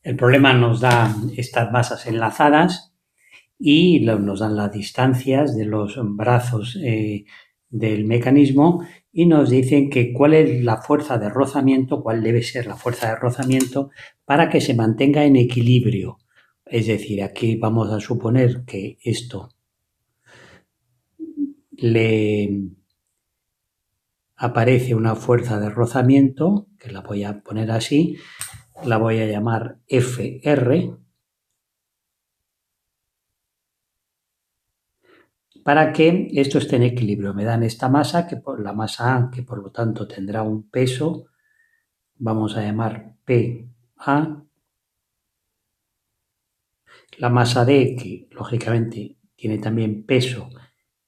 El problema nos da estas masas enlazadas y nos dan las distancias de los brazos del mecanismo y nos dicen que cuál es la fuerza de rozamiento, cuál debe ser la fuerza de rozamiento para que se mantenga en equilibrio. Es decir, aquí vamos a suponer que esto le aparece una fuerza de rozamiento, que la voy a poner así, la voy a llamar FR, para que esto esté en equilibrio. Me dan esta masa, la masa A, que por lo tanto tendrá un peso, vamos a llamar PA, la masa D, que lógicamente tiene también peso,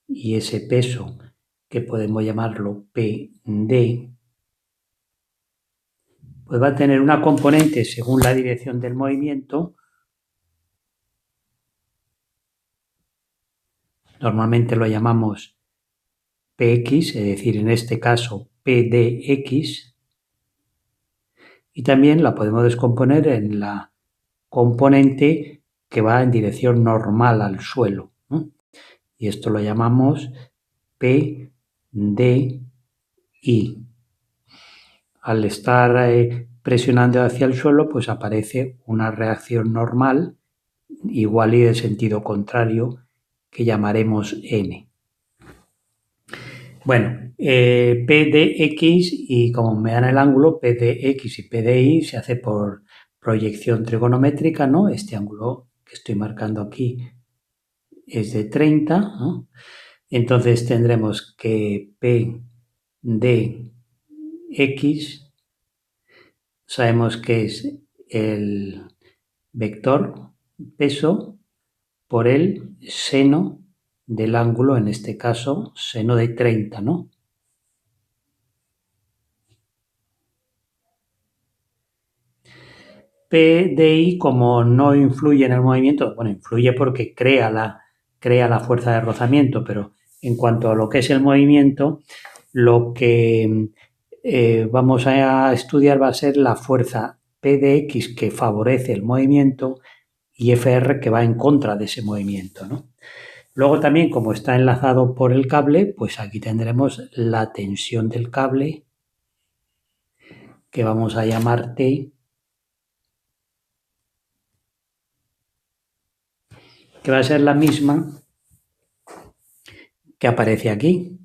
y ese peso que podemos llamarlo PD, pues va a tener una componente según la dirección del movimiento. Normalmente lo llamamos PX, es decir, en este caso PDX, y también la podemos descomponer en la componente que va en dirección normal al suelo, ¿no? Y esto lo llamamos PDI. Al estar presionando hacia el suelo, pues aparece una reacción normal, igual y de sentido contrario, que llamaremos N. Bueno, PDX, y como me dan el ángulo, PDX y PDI se hace por proyección trigonométrica, ¿no? Este ángulo que estoy marcando aquí es de 30, ¿no? Entonces tendremos que PDX, sabemos que es el vector peso por el seno del ángulo, en este caso, seno de 30, ¿no? PDI, como no influye en el movimiento, bueno, influye porque crea la fuerza de rozamiento, pero en cuanto a lo que es el movimiento, lo que vamos a estudiar va a ser la fuerza PDX que favorece el movimiento y FR que va en contra de ese movimiento, ¿no? Luego también, como está enlazado por el cable, pues aquí tendremos la tensión del cable, que vamos a llamar T, que va a ser la misma que aparece aquí.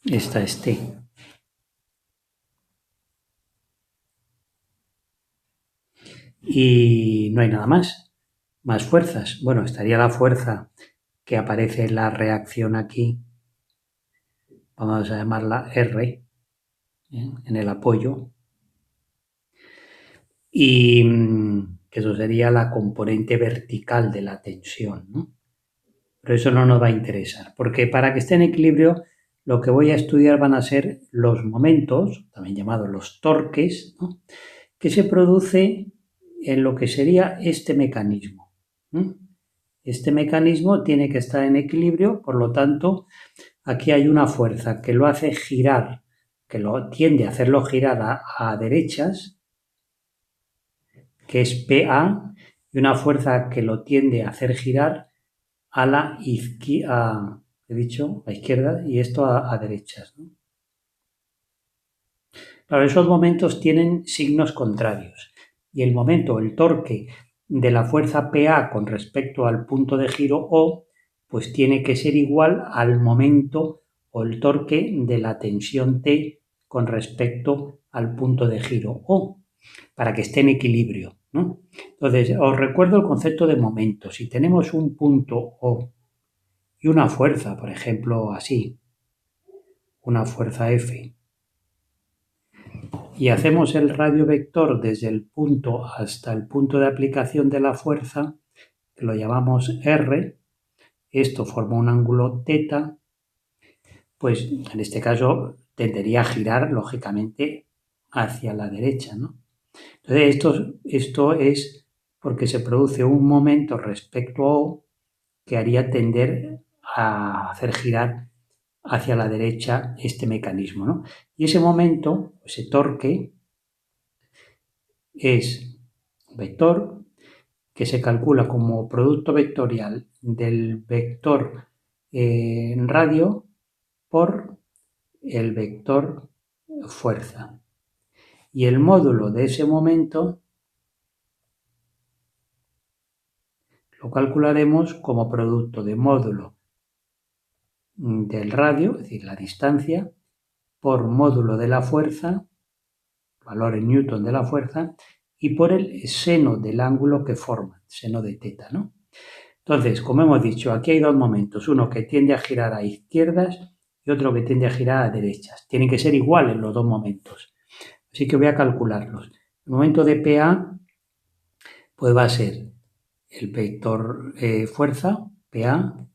Esta es T. Y no hay nada más. Más fuerzas. Bueno, estaría la fuerza que aparece en la reacción aquí. Vamos a llamarla R, en el apoyo. Y que eso sería la componente vertical de la tensión, ¿no? Pero eso no nos va a interesar, porque para que esté en equilibrio lo que voy a estudiar van a ser los momentos, también llamados los torques, ¿no?, que se produce en lo que sería este mecanismo. Este mecanismo tiene que estar en equilibrio, por lo tanto, aquí hay una fuerza que lo hace girar, que lo tiende a hacerlo girar a derechas, que es PA, y una fuerza que lo tiende a hacer girar a la izquierda, he dicho, a izquierda, y esto a derechas, ¿no? Claro, esos momentos tienen signos contrarios, y el momento, el torque de la fuerza PA con respecto al punto de giro O, pues tiene que ser igual al momento o el torque de la tensión T con respecto al punto de giro O, para que esté en equilibrio, ¿no? Entonces, os recuerdo el concepto de momento. Si tenemos un punto O y una fuerza, por ejemplo, así, una fuerza F, y hacemos el radio vector desde el punto hasta el punto de aplicación de la fuerza, que lo llamamos R, esto forma un ángulo θ, pues en este caso tendería a girar, lógicamente, hacia la derecha, ¿no? Entonces, esto es porque se produce un momento respecto a O que haría tender a hacer girar hacia la derecha este mecanismo, ¿no? Y ese momento, ese torque, es un vector que se calcula como producto vectorial del vector radio por el vector fuerza. Y el módulo de ese momento lo calcularemos como producto de módulo del radio, es decir, la distancia, por módulo de la fuerza, valor en newton de la fuerza, y por el seno del ángulo que forma, seno de teta, ¿no? Entonces, como hemos dicho, aquí hay dos momentos, uno que tiende a girar a izquierdas y otro que tiende a girar a derechas. Tienen que ser iguales los dos momentos. Así que voy a calcularlos. El momento de PA, pues va a ser el vector fuerza, PA,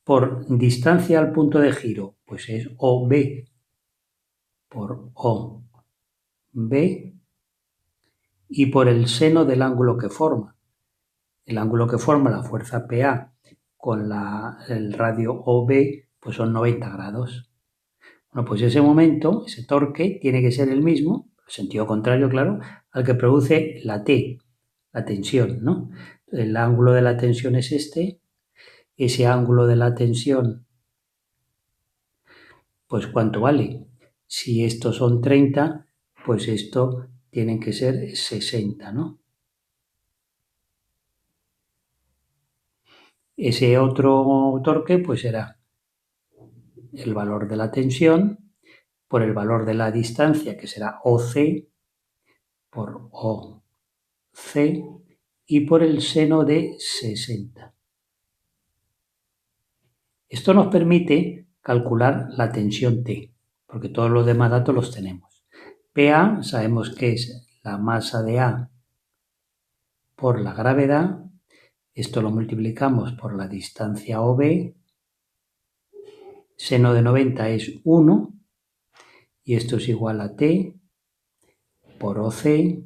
por distancia al punto de giro, pues es OB por OB, y por el seno del ángulo que forma. El ángulo que forma la fuerza PA con el radio OB, pues son 90 grados. Bueno, pues ese momento, ese torque, tiene que ser el mismo, sentido contrario, claro, al que produce la T, la tensión, ¿no? El ángulo de la tensión es este, ese ángulo de la tensión, pues ¿cuánto vale? Si estos son 30, pues esto tiene que ser 60, ¿no? Ese otro torque, pues será el valor de la tensión por el valor de la distancia, que será OC, por OC, y por el seno de 60. Esto nos permite calcular la tensión T, porque todos los demás datos los tenemos. PA sabemos que es la masa de A por la gravedad, esto lo multiplicamos por la distancia OB, seno de 90 es 1, y esto es igual a T por OC,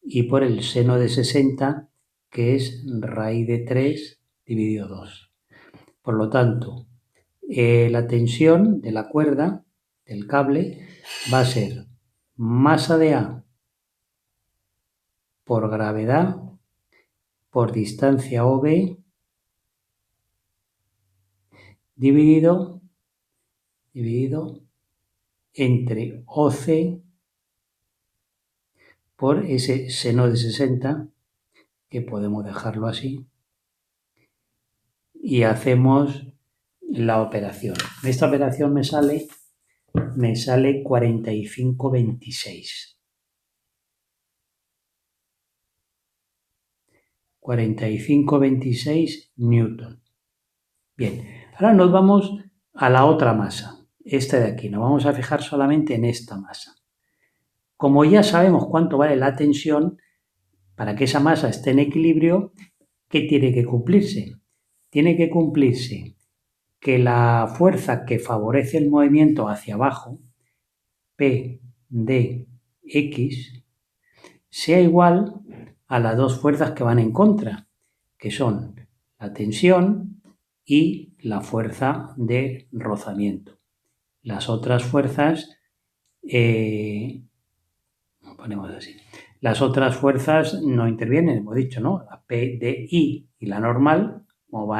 y por el seno de 60, que es raíz de 3 dividido 2. Por lo tanto, la tensión de la cuerda, del cable, va a ser masa de A por gravedad por distancia OB dividido entre OC por ese seno de 60, que podemos dejarlo así, y hacemos la operación. Esta operación me sale 4526. 4526 newton. Bien, ahora nos vamos a la otra masa, esta de aquí. Nos vamos a fijar solamente en esta masa. Como ya sabemos cuánto vale la tensión, para que esa masa esté en equilibrio, ¿qué tiene que cumplirse? Tiene que cumplirse que la fuerza que favorece el movimiento hacia abajo, P de X, sea igual a las dos fuerzas que van en contra, que son la tensión y la fuerza de rozamiento. Las otras fuerzas, ponemos así, las otras fuerzas no intervienen, hemos dicho, ¿no? La P de I y la normal, como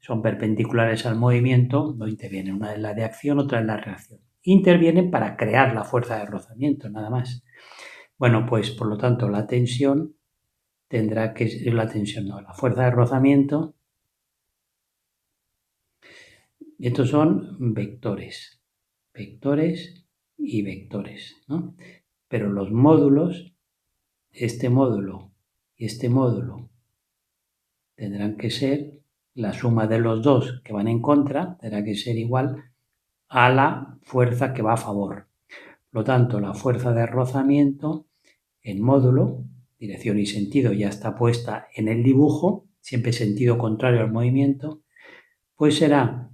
son perpendiculares al movimiento, no intervienen. Una es la de acción, otra es la reacción. Intervienen para crear la fuerza de rozamiento, nada más. Bueno, pues por lo tanto la tensión tendrá que ser, la fuerza de rozamiento. Estos son vectores y vectores, ¿no? Pero los módulos, este módulo y este módulo, tendrán que ser, la suma de los dos que van en contra, tendrá que ser igual a la fuerza que va a favor. Por lo tanto, la fuerza de rozamiento en módulo, dirección y sentido ya está puesta en el dibujo, siempre sentido contrario al movimiento, pues será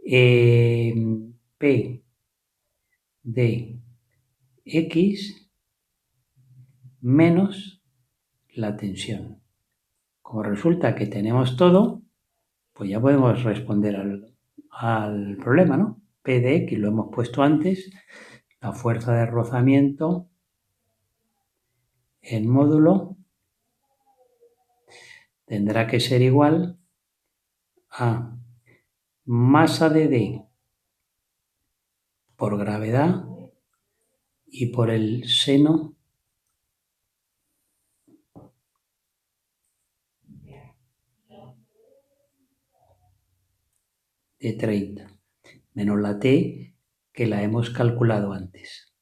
P de X menos la tensión. Como resulta que tenemos todo, pues ya podemos responder al problema, ¿no? P de X lo hemos puesto antes, la fuerza de rozamiento en módulo tendrá que ser igual a masa de D por gravedad y por el seno de 30, menos la T que la hemos calculado antes.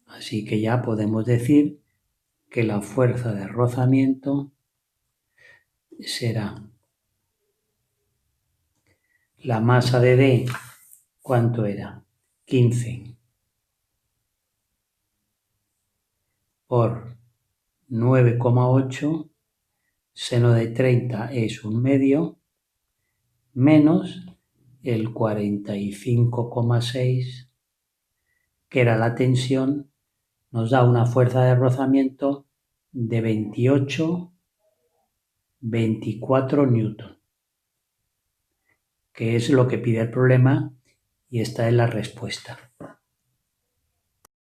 Así que ya podemos decir que la fuerza de rozamiento será la masa de D, ¿cuánto era? 15 por 9,8, seno de 30 es 1/2, menos el 45,6, que era la tensión, nos da una fuerza de rozamiento de 24 newton, que es lo que pide el problema y esta es la respuesta.